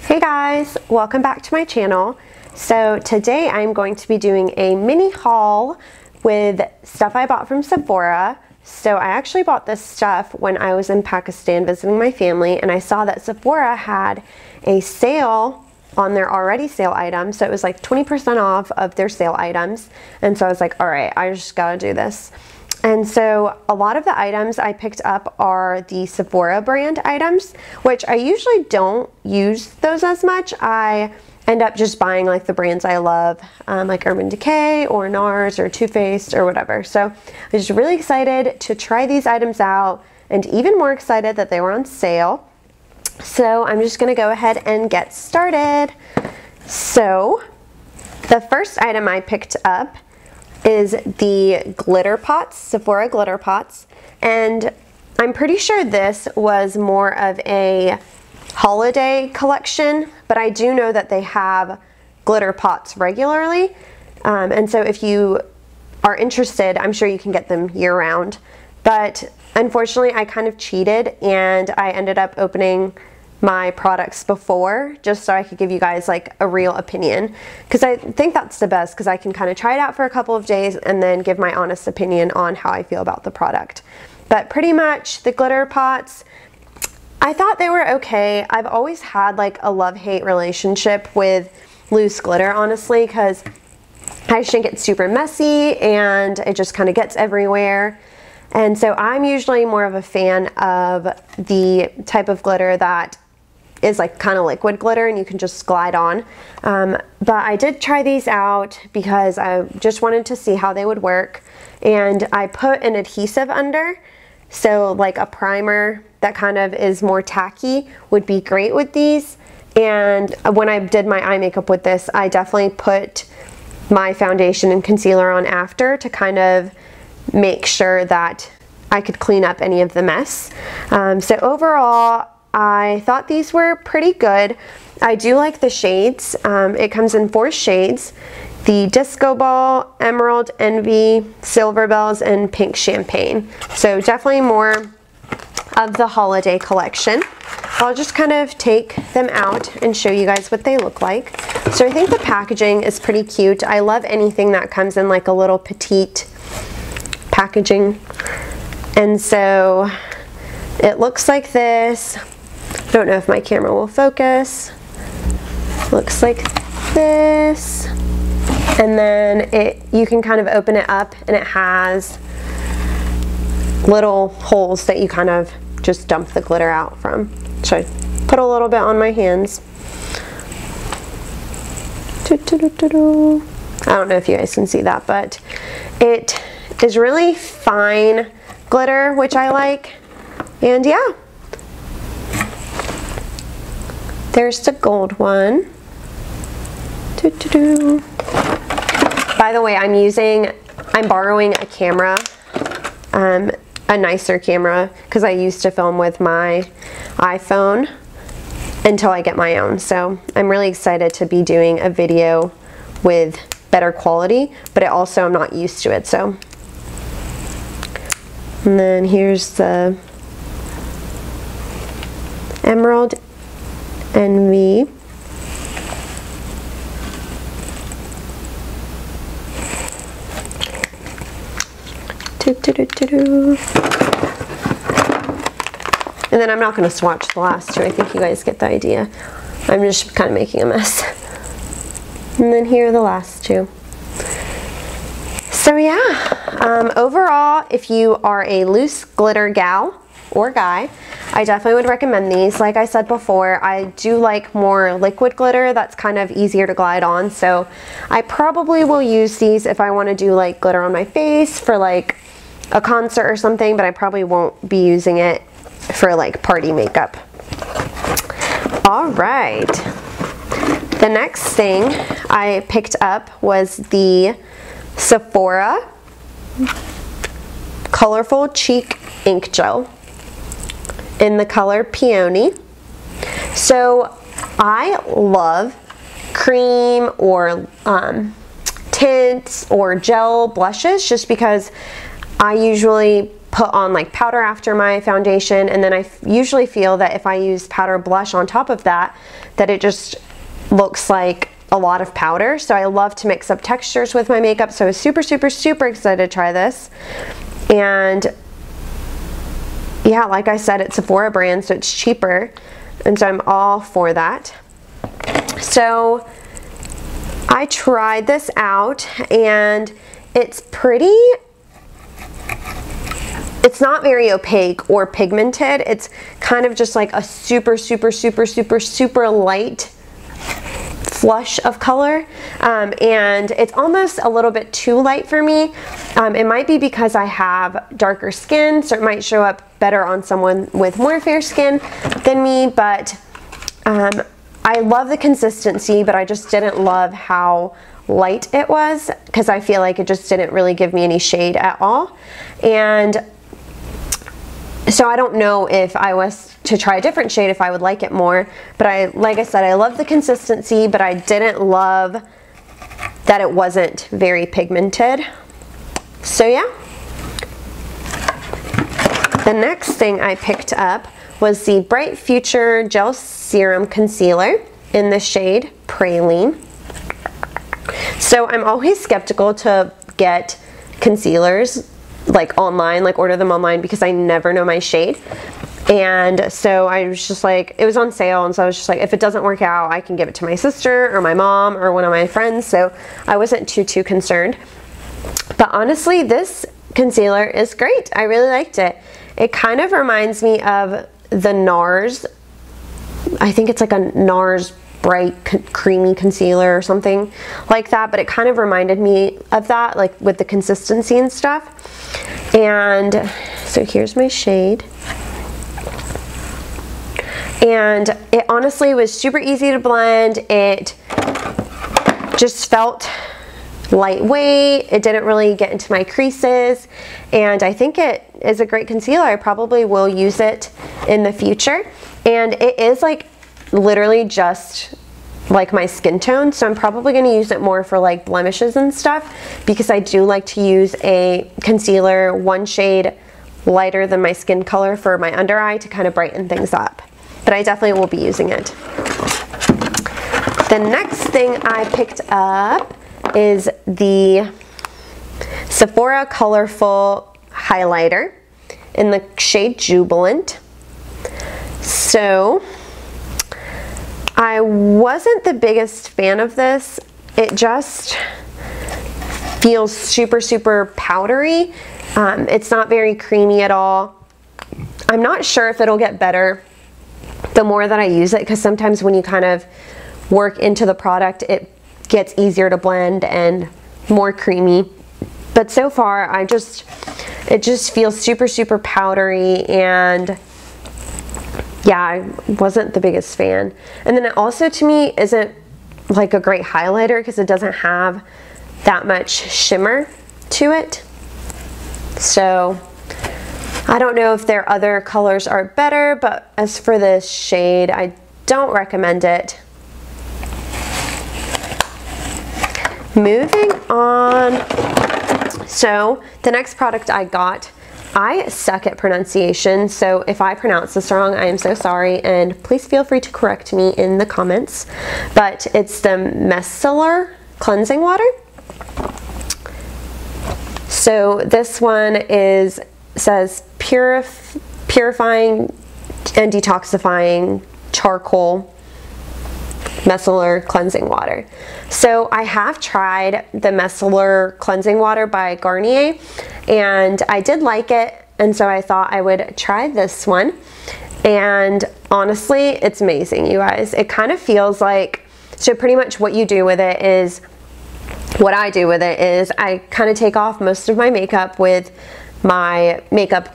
Hey guys, welcome back to my channel. So today I'm going to be doing a mini haul with stuff I bought from Sephora. So I actually bought this stuff when I was in Pakistan visiting my family, and I saw that Sephora had a sale on their already sale items. So it was like 20% off of their sale items. And so I was like, all right, I just gotta do this. And so a lot of the items I picked up are the Sephora brand items, which I usually don't use those as much. I end up just buying like the brands I love, like Urban Decay or NARS or Too Faced or whatever. So I was just really excited to try these items out, and even more excited that they were on sale. So I'm just gonna go ahead and get started. So the first item I picked up is the glitter pots, Sephora glitter pots, and I'm pretty sure this was more of a holiday collection, but I do know that they have glitter pots regularly, and so if you are interested, I'm sure you can get them year-round. But unfortunately I kind of cheated and I ended up opening my products before, just so I could give you guys like a real opinion, because I think that's the best, because I can kind of try it out for a couple of days and then give my honest opinion on how I feel about the product. But pretty much the glitter pots, I thought they were okay. I've always had like a love-hate relationship with loose glitter, honestly, because I just think it's super messy and it just kind of gets everywhere. And so I'm usually more of a fan of the type of glitter that is like kind of liquid glitter and you can just glide on. But I did try these out because I just wanted to see how they would work. And I put an adhesive under, so like a primer that kind of is more tacky would be great with these. And when I did my eye makeup with this, I definitely put my foundation and concealer on after to kind of make sure that I could clean up any of the mess. So overall, I thought these were pretty good. I do like the shades. It comes in 4 shades: the Disco Ball, Emerald Envy, Silver Bells, and Pink Champagne. So definitely more of the holiday collection. I'll just kind of take them out and show you guys what they look like. So I think the packaging is pretty cute. I love anything that comes in like a little petite packaging. And so it looks like this. I don't know if my camera will focus. Looks like this. And then you can kind of open it up and it has little holes that you kind of just dump the glitter out from. So I put a little bit on my hands. I don't know if you guys can see that, but it is really fine glitter, which I like. And yeah, there's the gold one. By the way, I'm borrowing a camera, a nicer camera, because I used to film with my iPhone until I get my own. So I'm really excited to be doing a video with better quality, but also I'm not used to it. So, and then here's the Emerald Envy. And then I'm not going to swatch the last two. I think you guys get the idea. I'm just kind of making a mess. And then here are the last two. So yeah, overall, if you are a loose glitter gal or guy, I definitely would recommend these. Like I said before, I do like more liquid glitter that's kind of easier to glide on, so I probably will use these if I want to do like glitter on my face for like a concert or something, but I probably won't be using it for like party makeup. All right, the next thing I picked up was the Sephora Colorful Cheek Ink Gel in the color Peony. So I love cream or tints or gel blushes, just because I usually put on like powder after my foundation, and then I usually feel that if I use powder blush on top of that, that it just looks like a lot of powder. So I love to mix up textures with my makeup, so I was super excited to try this. And yeah, like I said, it's Sephora brand, so it's cheaper, and so I'm all for that. So I tried this out, and it's not very opaque or pigmented. It's kind of just like a super light flush of color, and it's almost a little bit too light for me. It might be because I have darker skin, so it might show up better on someone with more fair skin than me, but I love the consistency, but I just didn't love how light it was, because I feel like it just didn't really give me any shade at all. And so I don't know if I was to try a different shade if I would like it more, but like I said, I love the consistency, but I didn't love that it wasn't very pigmented. So yeah. The next thing I picked up was the Bright Future Gel Serum Concealer in the shade Praline. So I'm always skeptical to get concealers like online, like order them online, because I never know my shade. And so I was just like, it was on sale, and so I was just like, if it doesn't work out, I can give it to my sister or my mom or one of my friends. So I wasn't too concerned. But honestly, this concealer is great. I really liked it. It kind of reminds me of the NARS. I think it's like a NARS Bright Creamy Concealer or something like that, but it kind of reminded me of that, like with the consistency and stuff. And so here's my shade. And it honestly was super easy to blend. It just felt lightweight. It didn't really get into my creases, and I think it is a great concealer. I probably will use it in the future, and it is like literally just like my skin tone, so I'm probably going to use it more for like blemishes and stuff, because I do like to use a concealer one shade lighter than my skin color for my under eye to kind of brighten things up. But I definitely will be using it. The next thing I picked up is the Sephora Colorful Highlighter in the shade Jubilant. So I wasn't the biggest fan of this. It just feels super powdery. It's not very creamy at all. I'm not sure if it'll get better the more that I use it, because sometimes when you kind of work into the product, it gets easier to blend and more creamy. But so far, it just feels super powdery, and yeah, I wasn't the biggest fan. And then it also, to me, isn't like a great highlighter because it doesn't have that much shimmer to it. So I don't know if their other colors are better, but as for this shade, I don't recommend it. Moving on. So the next product I got, I suck at pronunciation, so if I pronounce this wrong, I am so sorry, and please feel free to correct me in the comments. But it's the Micellar Cleansing Water. So this one says purifying and detoxifying charcoal micellar cleansing water. So I have tried the micellar cleansing water by Garnier, and I did like it, and so I thought I would try this one. And honestly, it's amazing, you guys. It kind of feels like, so pretty much what I do with it is I kind of take off most of my makeup with my makeup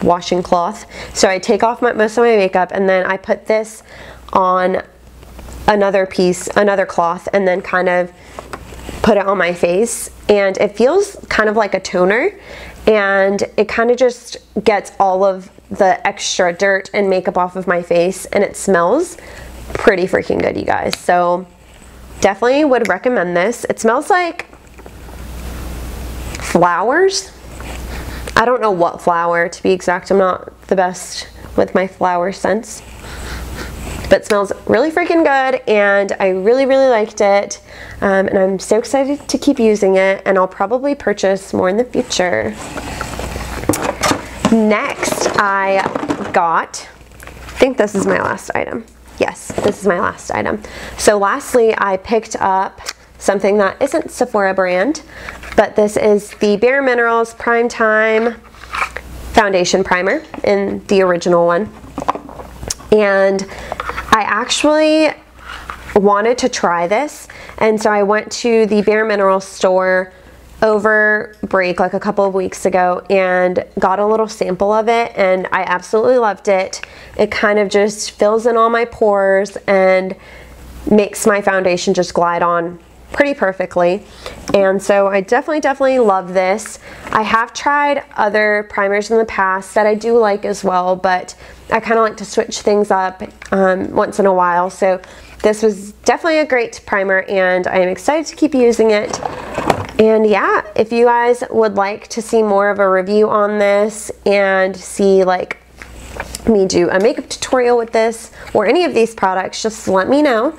washing cloth. So I take off most of my makeup, and then I put this on another cloth, and then kind of put it on my face, and it feels kind of like a toner, and it kind of just gets all of the extra dirt and makeup off of my face, and it smells pretty freaking good, you guys. So definitely would recommend this. It smells like flowers. I don't know what flower, to be exact. I'm not the best with my flower scents. But it smells really freaking good, and I really, really liked it. And I'm so excited to keep using it, and I'll probably purchase more in the future. Next, I got, I think this is my last item. Yes, this is my last item. So lastly, I picked up something that isn't Sephora brand, but this is the Bare Minerals Prime Time Foundation Primer in the original one. And I actually wanted to try this, and so I went to the Bare Minerals store over break like a couple of weeks ago and got a little sample of it, and I absolutely loved it. It kind of just fills in all my pores and makes my foundation just glide on pretty perfectly. And so I definitely love this. I have tried other primers in the past that I do like as well, but I kind of like to switch things up once in a while. So this was definitely a great primer, and I am excited to keep using it. And yeah, if you guys would like to see more of a review on this and see like me do a makeup tutorial with this or any of these products, just let me know.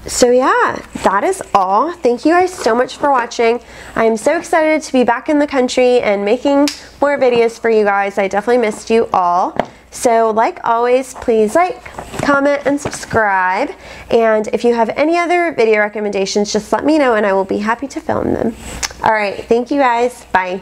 So yeah, that is all. Thank you guys so much for watching. I am so excited to be back in the country and making more videos for you guys. I definitely missed you all. So like always, please like, comment, and subscribe. And if you have any other video recommendations, just let me know and I will be happy to film them. All right, thank you guys. Bye.